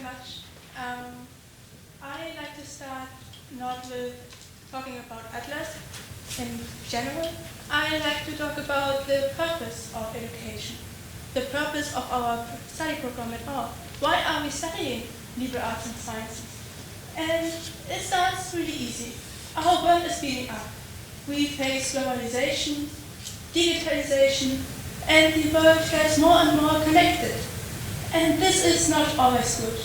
much. I like to start not with talking about Atlas in general. I like to talk about the purpose of education, the purpose of our study program at all. Why are we studying liberal arts and sciences? And it starts really easy. Our world is speeding up. We face globalization, digitalization, and the world gets more and more connected. And this is not always good.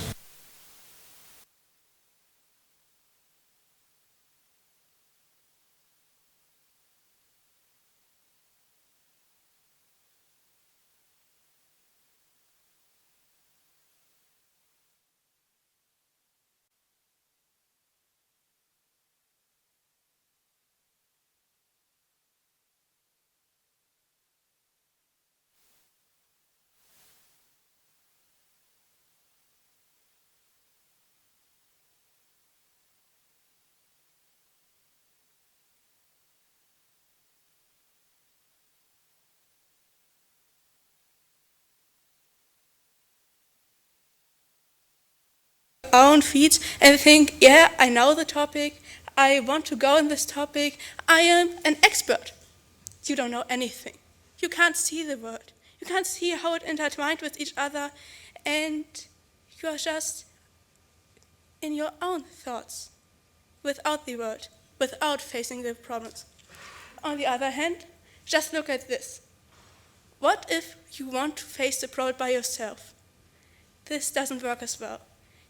Own feet and think, yeah, I know the topic, I want to go in this topic, I am an expert. You don't know anything. You can't see the world. You can't see how it intertwined with each other, and you are just in your own thoughts, without the world, without facing the problems. On the other hand, just look at this. What if you want to face the problem by yourself? This doesn't work as well.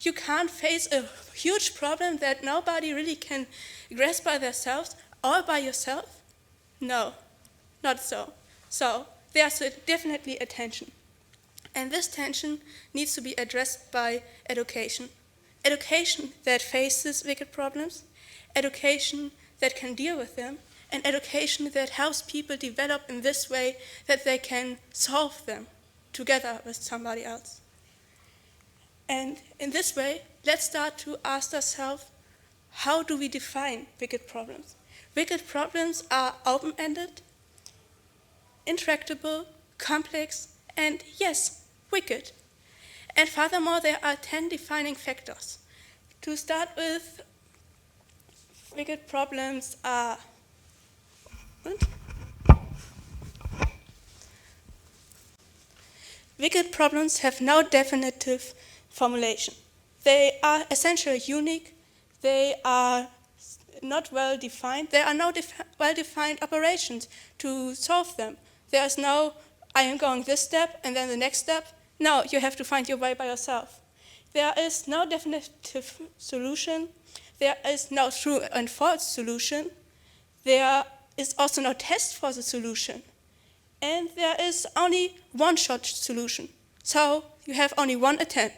You can't face a huge problem that nobody really can grasp by themselves, all by yourself. No, not so. So there's definitely a tension. And this tension needs to be addressed by education. Education that faces wicked problems, education that can deal with them, and education that helps people develop in this way that they can solve them together with somebody else. And in this way, let's start to ask ourselves, how do we define wicked problems? Wicked problems are open-ended, intractable, complex, and yes, wicked. And furthermore, there are 10 defining factors. To start with, wicked problems are wicked problems have no definitive formulation. They are essentially unique. They are not well defined. There are no well-defined operations to solve them. There is no, I am going this step and then the next step. No, you have to find your way by yourself. There is no definitive solution. There is no true and false solution. There is also no test for the solution. And there is only one shot solution. So you have only one attempt.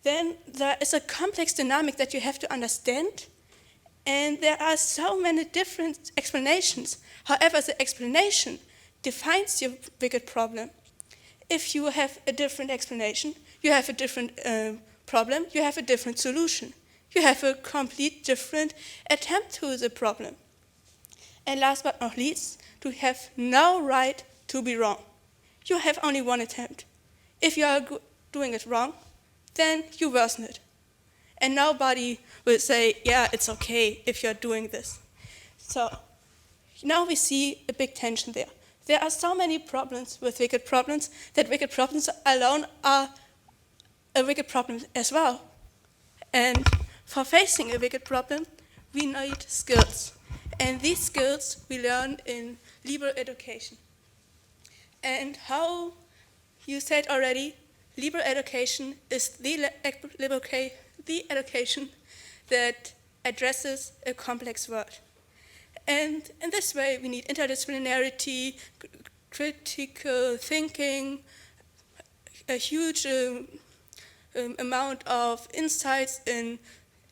Then there is a complex dynamic that you have to understand, and there are so many different explanations. However, the explanation defines your wicked problem. If you have a different explanation, you have a different problem, you have a different solution. You have a complete different attempt to the problem. And last but not least, you have no right to be wrong. You have only one attempt. If you are doing it wrong, then you worsen it. And nobody will say, yeah, it's okay if you're doing this. So now we see a big tension there. There are so many problems with wicked problems that wicked problems alone are a wicked problem as well. And for facing a wicked problem, we need skills. And these skills we learn in liberal education. And how you said already, liberal education is the education that addresses a complex world. And in this way, we need interdisciplinarity, critical thinking, a huge amount of insights in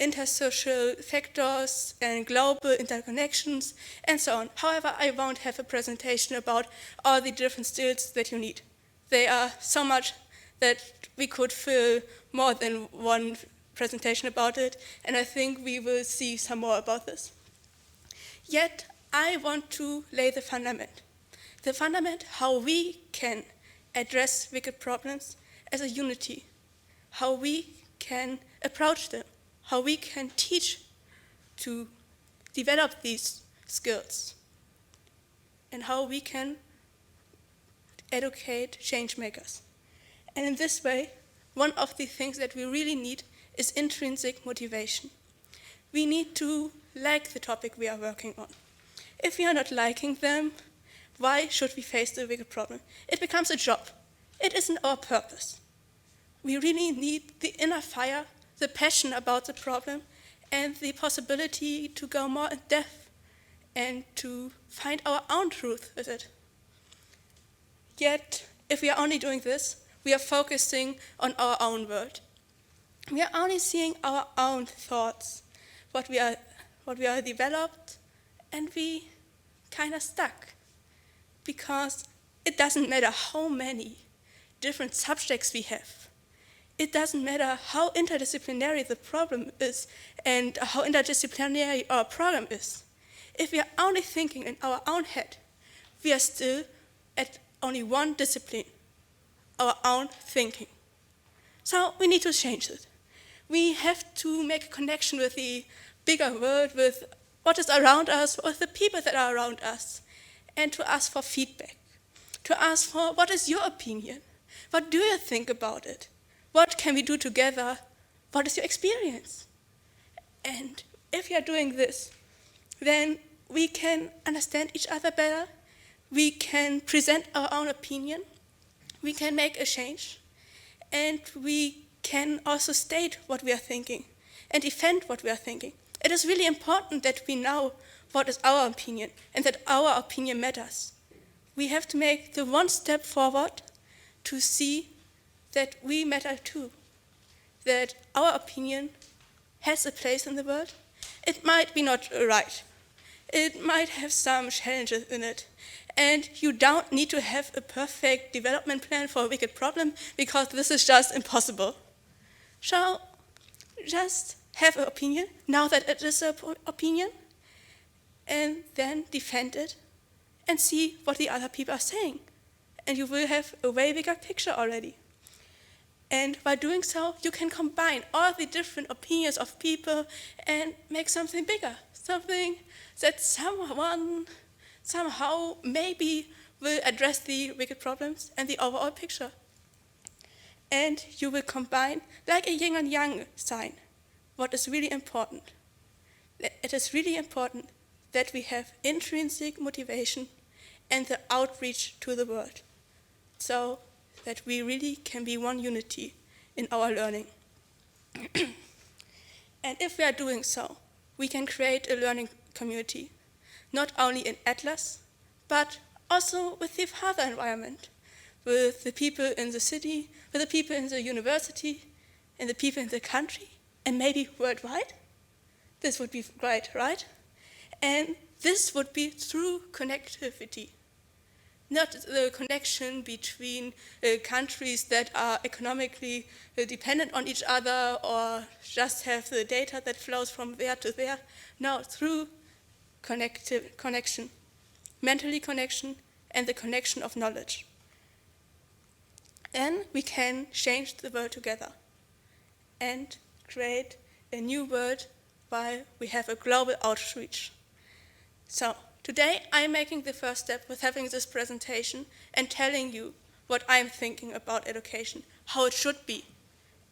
intersocial factors and global interconnections, and so on. However, I won't have a presentation about all the different skills that you need. They are so much that we could fill more than one presentation about it, and I think we will see some more about this. Yet, I want to lay the fundament how we can address wicked problems as a unity, how we can approach them, how we can teach to develop these skills, and how we can educate change makers. And in this way, one of the things that we really need is intrinsic motivation. We need to like the topic we are working on. If we are not liking them, why should we face the bigger problem? It becomes a job. It isn't our purpose. We really need the inner fire, the passion about the problem, and the possibility to go more in depth and to find our own truth with it. Yet, if we are only doing this, we are focusing on our own world. We are only seeing our own thoughts, what we are developed, and we kind of stuck. Because it doesn't matter how many different subjects we have. It doesn't matter how interdisciplinary the problem is and how interdisciplinary our program is. If we are only thinking in our own head, we are still at only one discipline, our own thinking. So we need to change it. We have to make a connection with the bigger world, with what is around us, with the people that are around us, and to ask for feedback, to ask for what is your opinion? What do you think about it? What can we do together? What is your experience? And if we are doing this, then we can understand each other better, we can present our own opinion, we can make a change, and we can also state what we are thinking and defend what we are thinking. It is really important that we know what is our opinion and that our opinion matters. We have to make the one step forward to see that we matter too, that our opinion has a place in the world. It might be not right. It might have some challenges in it. And you don't need to have a perfect development plan for a wicked problem because this is just impossible. So just have an opinion, now that it is an opinion, and then defend it and see what the other people are saying. And you will have a way bigger picture already. And by doing so, you can combine all the different opinions of people and make something bigger, something that someone somehow maybe will address the wicked problems and the overall picture. And you will combine, like a yin and yang sign, what is really important. It is really important that we have intrinsic motivation and the outreach to the world, so that we really can be one unity in our learning. And if we are doing so, we can create a learning community, not only in Atlas, but also with the further environment, with the people in the city, with the people in the university, and the people in the country, and maybe worldwide. This would be great, right? And this would be true connectivity, not the connection between countries that are economically dependent on each other or just have the data that flows from there to there. No, through connection, mentally connection, and the connection of knowledge. Then we can change the world together and create a new world while we have a global outreach. So today I'm making the first step with having this presentation and telling you what I'm thinking about education, how it should be.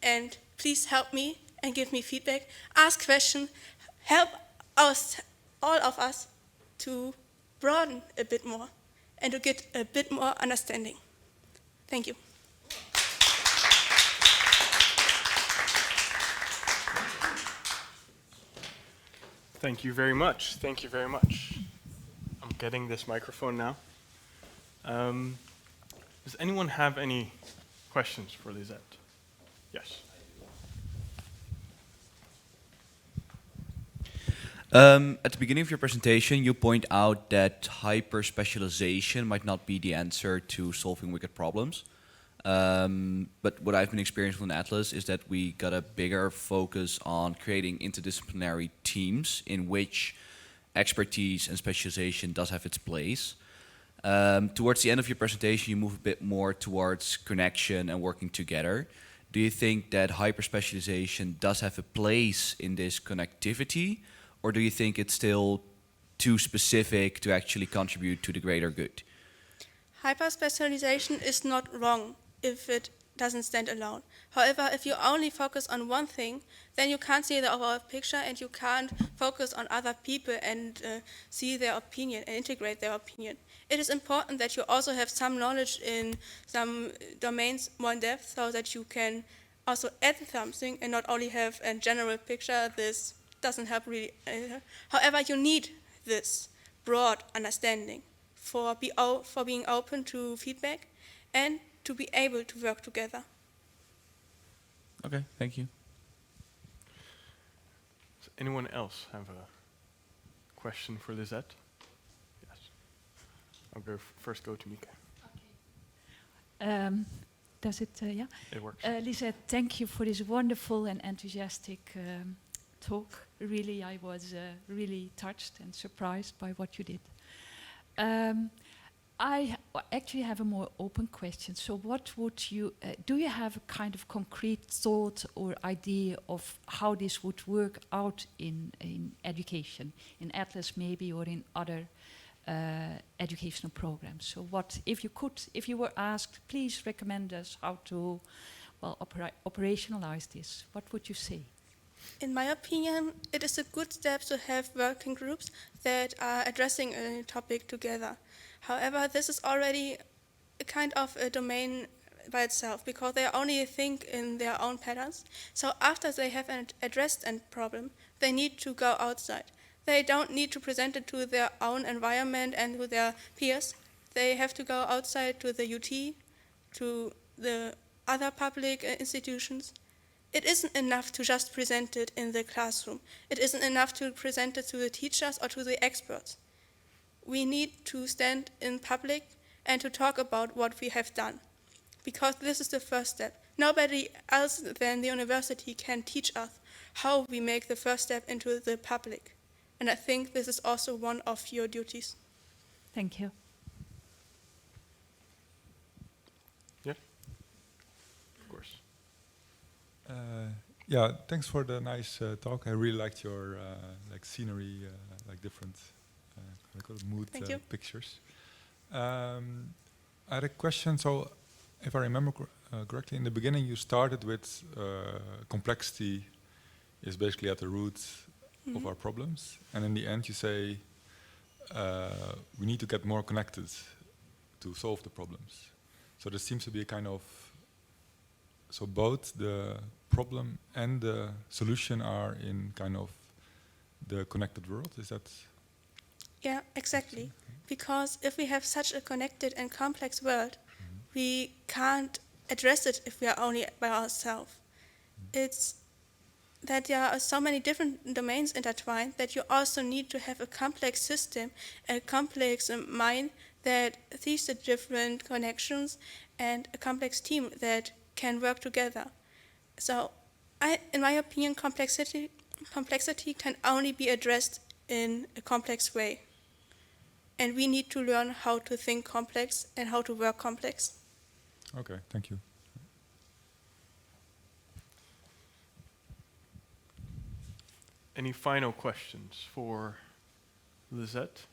And please help me and give me feedback, ask questions, help us, all of us, to broaden a bit more and to get a bit more understanding. Thank you. Thank you very much. Thank you very much. I'm getting this microphone now. Does anyone have any questions for Lisette? Yes. At the beginning of your presentation, you point out that hyper-specialization might not be the answer to solving wicked problems. But what I've been experiencing in Atlas is that we got a bigger focus on creating interdisciplinary teams in which expertise and specialization does have its place. Towards the end of your presentation, you move a bit more towards connection and working together. do you think that hyper-specialization does have a place in this connectivity, or do you think it's still too specific to actually contribute to the greater good? Hyperspecialization is not wrong if it doesn't stand alone. However, if you only focus on one thing, then you can't see the overall picture and you can't focus on other people and see their opinion and integrate their opinion. It is important that you also have some knowledge in some domains more in depth so that you can also add something and not only have a general picture. This doesn't help really. However, you need this broad understanding for being open to feedback and to be able to work together. Okay, thank you. Does anyone else have a question for Lisette? Yes. I'll first go to Mika. Does it, yeah? It works. Lisette, thank you for this wonderful and enthusiastic talk. Really, I was really touched and surprised by what you did. I actually have a more open question. So what would you, do you have a kind of concrete thought or idea of how this would work out in education, in Atlas maybe, or in other educational programs? So what, if you were asked, please recommend us how to, well, operationalize this, what would you say? In my opinion, it is a good step to have working groups that are addressing a topic together. However, this is already a kind of a domain by itself because they only think in their own patterns. So after they have addressed a problem, they need to go outside. They don't need to present it to their own environment and to their peers. They have to go outside to the UT, to the other public institutions. It isn't enough to just present it in the classroom. It isn't enough to present it to the teachers or to the experts. We need to stand in public and to talk about what we have done, because this is the first step. Nobody else than the university can teach us how we make the first step into the public. And I think this is also one of your duties. Thank you. Yeah, of course. Yeah, thanks for the nice talk. I really liked your like scenery, like different mood pictures. I had a question. So, if I remember correctly, in the beginning you started with complexity is basically at the root of our problems, and in the end you say we need to get more connected to solve the problems. So there seems to be a kind of, so both the problem and the solution are in kind of the connected world. Is that? Yeah, exactly. Because if we have such a connected and complex world, we can't address it if we are only by ourselves. It's that there are so many different domains intertwined that you also need to have a complex system, a complex mind that sees the different connections, and a complex team that can work together. So, in my opinion, complexity can only be addressed in a complex way. And we need to learn how to think complex and how to work complex. Okay, thank you. Any final questions for Lisette?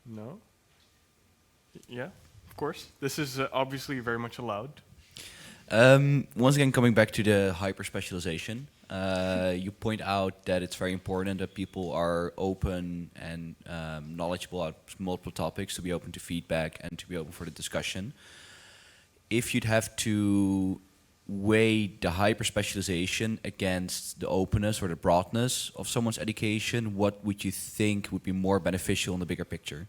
No? Yeah, of course. This is obviously very much allowed. Once again, coming back to the hyper-specialization, you point out that it's very important that people are open and knowledgeable about multiple topics, to be open to feedback and to be open for the discussion. If you'd have to weigh the hyper-specialization against the openness or the broadness of someone's education, what would you think would be more beneficial in the bigger picture?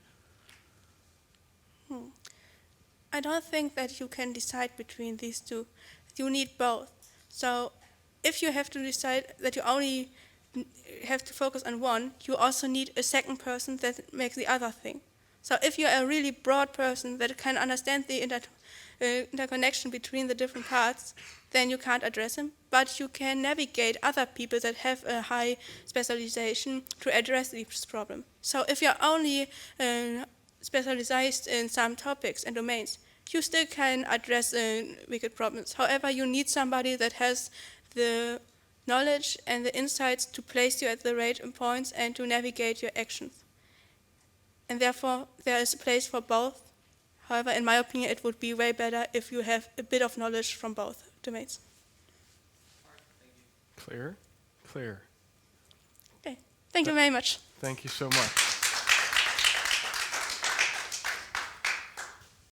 I don't think that you can decide between these two. You need both. So if you have to decide that you only have to focus on one, you also need a second person that makes the other thing. So if you're a really broad person that can understand the interconnection between the different parts, then you can't address them. But you can navigate other people that have a high specialization to address this problem. So if you're only specialized in some topics and domains, you still can address wicked problems. However, you need somebody that has the knowledge and the insights to place you at the right points and to navigate your actions. And therefore, there is a place for both. However, in my opinion, it would be way better if you have a bit of knowledge from both domains. Clear? Clear. Okay, thank you very much. Thank you so much.